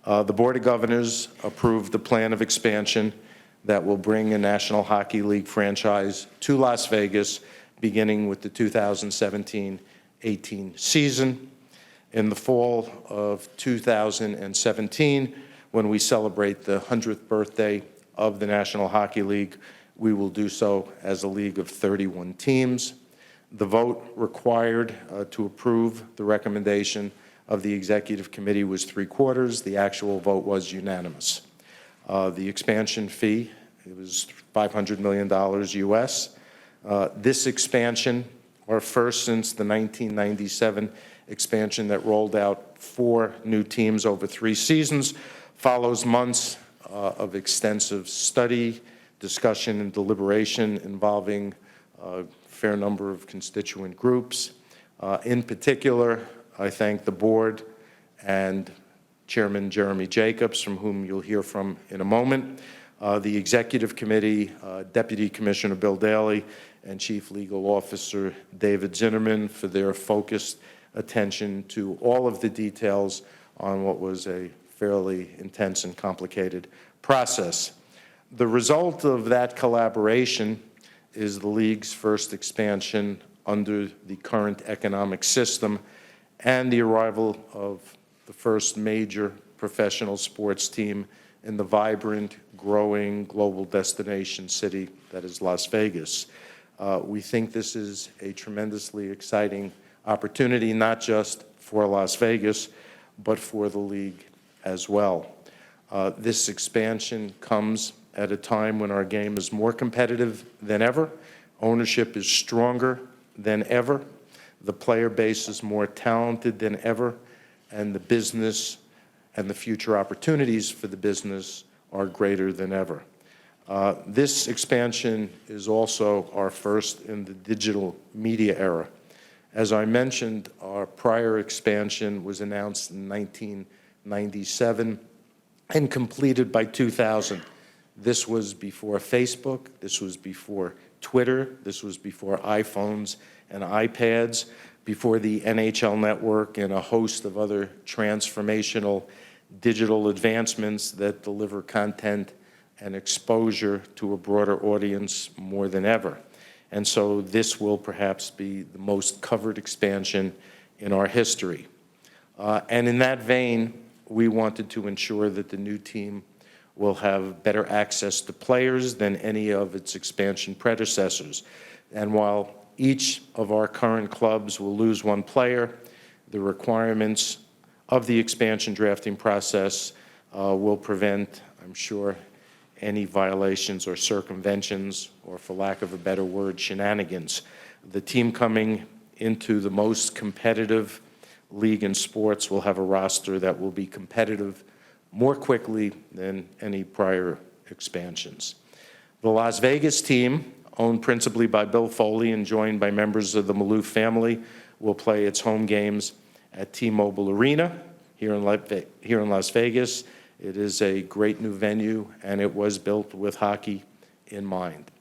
The Board of Governors approved the plan of expansion that will bring a National Hockey League franchise to Las Vegas, beginning with the 2017-18 season. In the fall of 2017, when we celebrate the 100th birthday of the National Hockey League, we will do so as a league of 31 teams. The vote required to approve the recommendation of the executive committee was 3/4. The actual vote was unanimous. The expansion fee, it was $500 million US. This expansion, our first since the 1997 expansion that rolled out 4 new teams over 3 seasons, follows months of extensive study, discussion, and deliberation involving a fair number of constituent groups. In particular, I thank the board and Chairman Jeremy Jacobs, from whom you'll hear from in a moment, the executive committee, Deputy Commissioner Bill Daly, and Chief Legal Officer David Zinnerman for their focused attention to all of the details on what was a fairly intense and complicated process. The result of that collaboration is the league's first expansion under the current economic system and the arrival of the first major professional sports team in the vibrant, growing global destination city that is Las Vegas. We think this is a tremendously exciting opportunity, not just for Las Vegas, but for the league as well. This expansion comes at a time when our game is more competitive than ever, ownership is stronger than ever, the player base is more talented than ever, and the business and the future opportunities for the business are greater than ever. This expansion is also our first in the digital media era. As I mentioned, our prior expansion was announced in 1997 and completed by 2000. This was before Facebook, this was before Twitter, this was before iPhones and iPads, before the NHL network and a host of other transformational digital advancements that deliver content and exposure to a broader audience more than ever. And so this will perhaps be the most covered expansion in our history. And in that vein, we wanted to ensure that the new team will have better access to players than any of its expansion predecessors. And while each of our current clubs will lose 1 player, the requirements of the expansion drafting process will prevent, I'm sure, any violations or circumventions, or for lack of a better word, shenanigans. The team coming into the most competitive league in sports will have a roster that will be competitive more quickly than any prior expansions. The Las Vegas team, owned principally by Bill Foley and joined by members of the Maloof family, will play its home games at T-Mobile Arena here in Las Vegas. It is a great new venue, and it was built with hockey in mind.